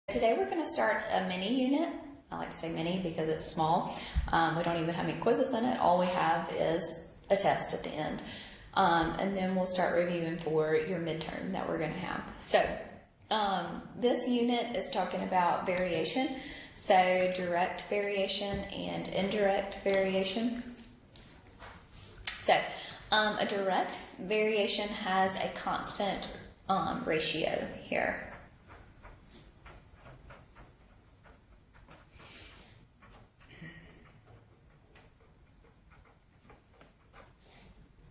Today we're going to start a mini unit. I like to say mini because it's small. We don't even have any quizzes in it. All we have is a test at the end. And then we'll start reviewing for your midterm that we're going to have. So this unit is talking about variation. So direct variation and indirect variation. So a direct variation has a constant ratio here.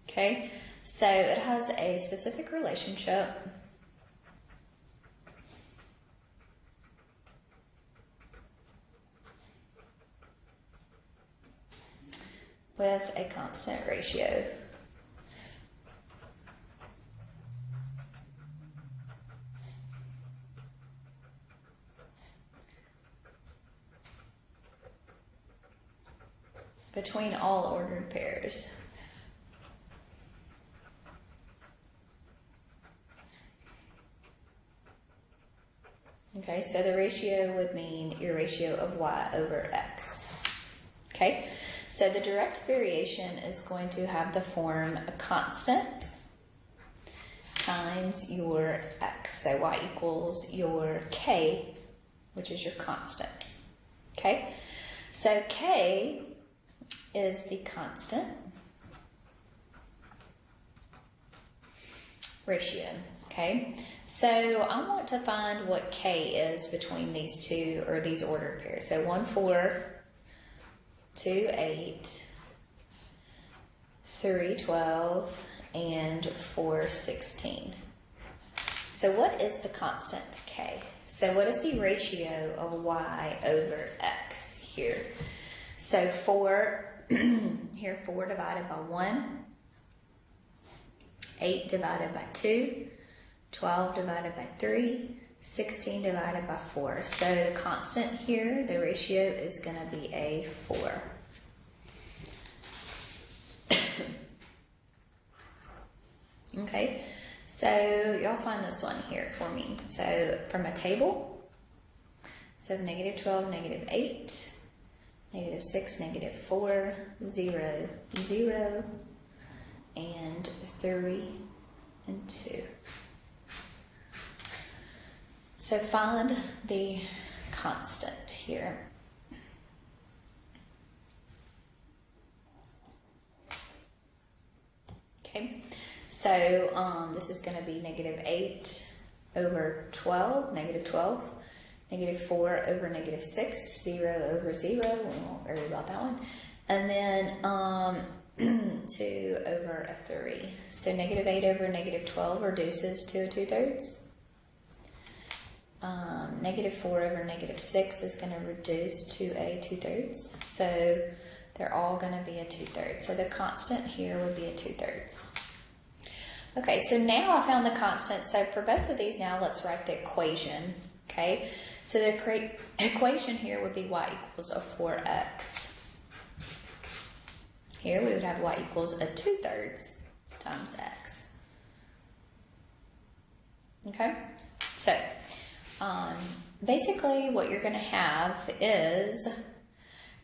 Okay, so it has a specific relationship with a constant ratio. Between all ordered pairs. Okay, so the ratio would mean your ratio of y over x. Okay, so the direct variation is going to have the form a constant times your x. So y equals your k, which is your constant. Okay, so k is the constant ratio. Okay, so I want to find what k is between these two, or these ordered pairs. So 1, 4, 2, 8, 3, 12, and 4, 16. So what is the constant k? So what is the ratio of y over x here? So 4, here 4 divided by 1, 8 divided by 2, 12 divided by 3, 16 divided by 4. So the constant here, the ratio is going to be a 4. Okay, so y'all find this one here for me. So from a table, so negative 12, negative 8, negative 6, negative 4, 0, 0, and 3, and 2. So find the constant here. Okay, so this is going to be negative 8 over 12, negative 12, negative 4 over negative 6, 0 over 0, we won't worry about that one, and then 2 over a 3. So negative 8 over negative 12 reduces to a 2/3. Negative 4 over negative 6 is going to reduce to a 2/3. So they're all going to be a 2/3. So the constant here would be a 2/3. Okay, so now I found the constant. So for both of these now, let's write the equation. Okay, so the equation here would be y equals a 4x. Here we would have y equals a 2/3 times x. Okay, so basically what you're going to have is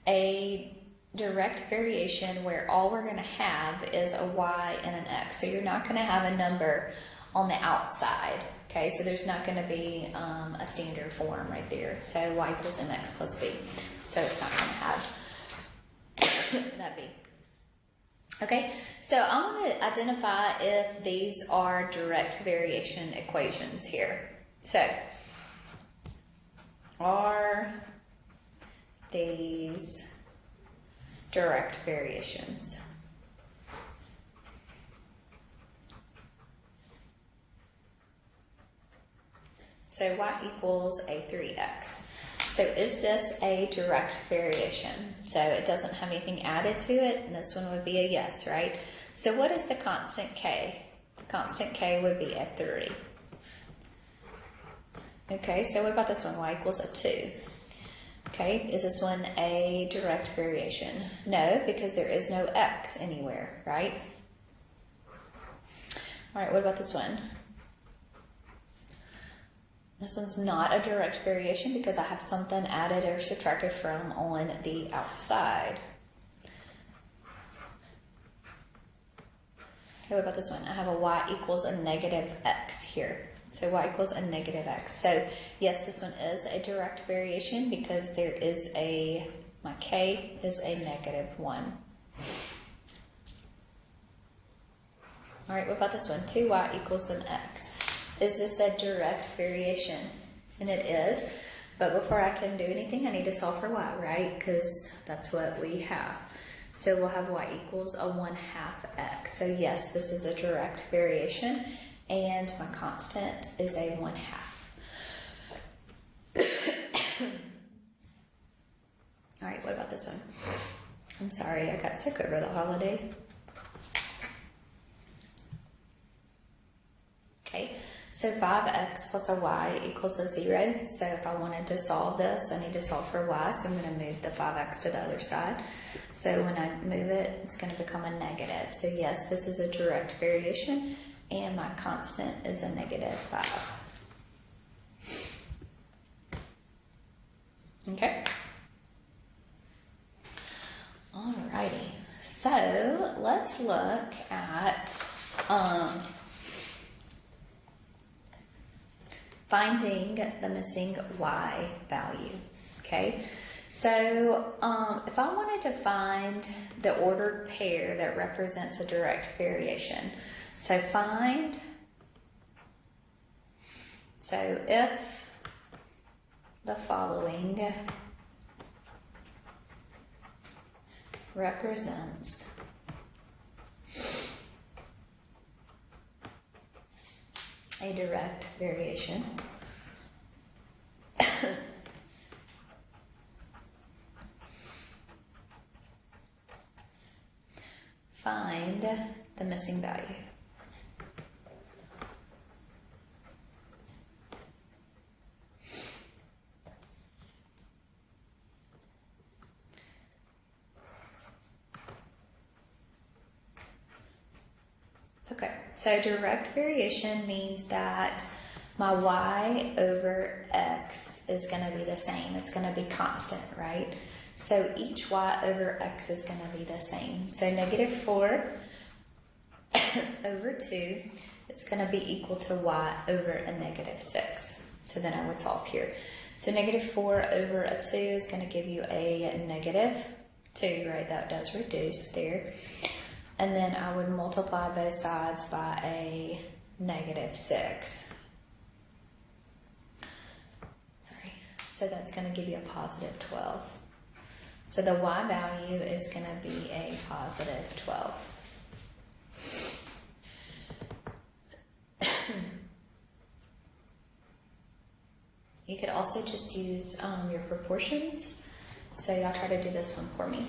a direct variation where all we're going to have is a y and an x. So you're not going to have a number on the outside. Okay, so there's not going to be a standard form right there. So y equals mx plus b. So it's not going to have that b. Okay, so I'm going to identify if these are direct variation equations here. So, are these direct variations? So y equals a 3x. So is this a direct variation? So it doesn't have anything added to it, and this one would be a yes, right? So what is the constant k? The constant k would be a 3. Okay, so what about this one? Y equals a 2. Okay, is this one a direct variation? No, because there is no x anywhere, right? All right, what about this one? This one's not a direct variation because I have something added or subtracted from on the outside. Okay, what about this one? I have a y equals a negative x here. So y equals a negative x. So yes, this one is a direct variation because there is my k is a negative 1. All right, what about this one? 2y equals an x. Is this a direct variation? And it is. But before I can do anything, I need to solve for y, right? Because that's what we have. So we'll have y equals a 1/2 x. So yes, this is a direct variation. And my constant is a 1/2. All right, what about this one? I'm sorry, I got sick over the holiday. Okay, so 5x plus a y equals a 0. So if I wanted to solve this, I need to solve for y. So I'm going to move the 5x to the other side. So when I move it, it's going to become a negative. So yes, this is a direct variation. And my constant is a negative 5. Okay. Alrighty. So let's look at finding the missing y value. Okay. So if I wanted to find the ordered pair that represents a direct variation, so if the following represents a direct variation, find the missing value. Okay, so direct variation means that my y over x is going to be the same. It's going to be constant, right? So each y over x is going to be the same. So negative 4 over 2 is going to be equal to y over a negative 6. So then I would solve here. So negative 4 over a 2 is going to give you a negative 2, right? That does reduce there. And then I would multiply both sides by a negative 6. Sorry. So that's going to give you a positive 12. So the y value is going to be a positive 12. You could also just use your proportions. So y'all try to do this one for me.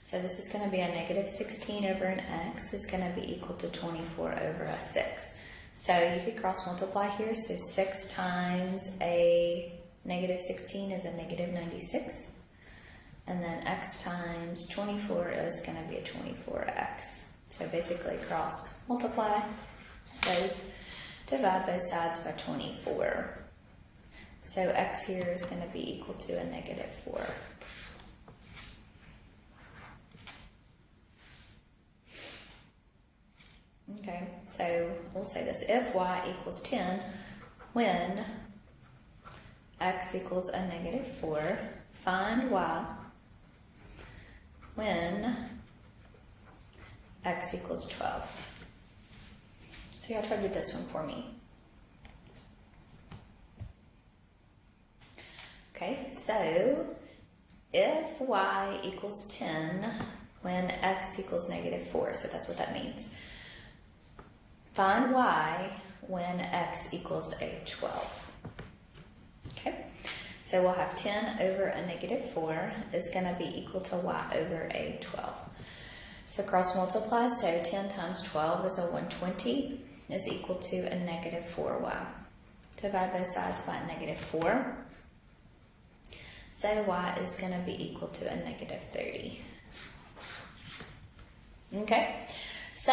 So this is going to be a negative 16 over an x is going to be equal to 24 over a 6. So you could cross multiply here. So 6 times a negative 16 is a negative 96. And then x times 24 is going to be a 24x. So basically cross multiply those, divide both sides by 24. So x here is going to be equal to a negative 4. Okay, so we'll say this. If y equals 10, when x equals a negative 4, find y when x equals 12. So y'all try to do this one for me. Okay, so if y equals 10 when x equals negative 4, so that's what that means. Find y when x equals a 12. Okay, so we'll have 10 over a negative 4 is going to be equal to y over a 12. So cross multiply, so 10 times 12 is a 120 is equal to a negative 4y. Divide both sides by a negative 4. So y is going to be equal to a negative 30. Okay. So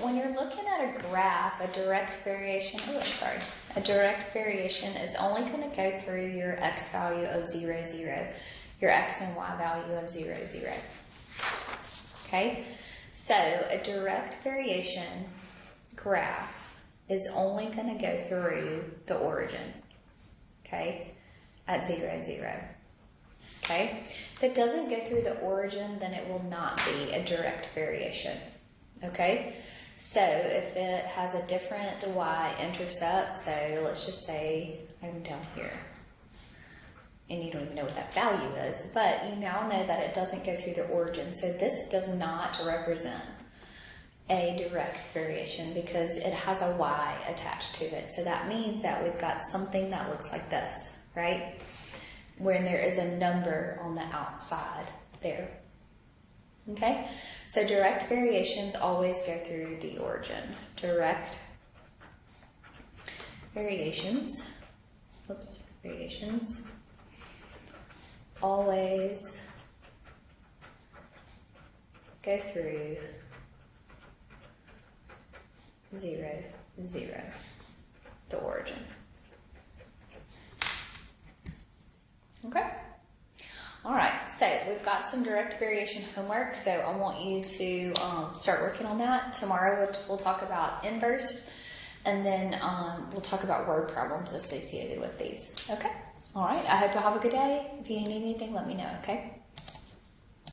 when you're looking at a graph, a direct variation is only going to go through your x value of 0, 0, your x and y value of 0, 0. Okay, so a direct variation graph is only going to go through the origin, okay, at 0, 0. Okay, if it doesn't go through the origin, then it will not be a direct variation. Okay, so if it has a different y-intercept, so let's just say I'm down here, and you don't even know what that value is, but you now know that it doesn't go through the origin. So this does not represent a direct variation because it has a y attached to it. So that means that we've got something that looks like this, right? When there is a number on the outside there. Okay? So direct variations always go through the origin. Direct variations, variations always go through 0, 0, the origin. Okay? All right, so we've got some direct variation homework, so I want you to start working on that. Tomorrow we'll talk about inverse, and then we'll talk about word problems associated with these. Okay? All right, I hope you'll have a good day. If you need anything, let me know, okay?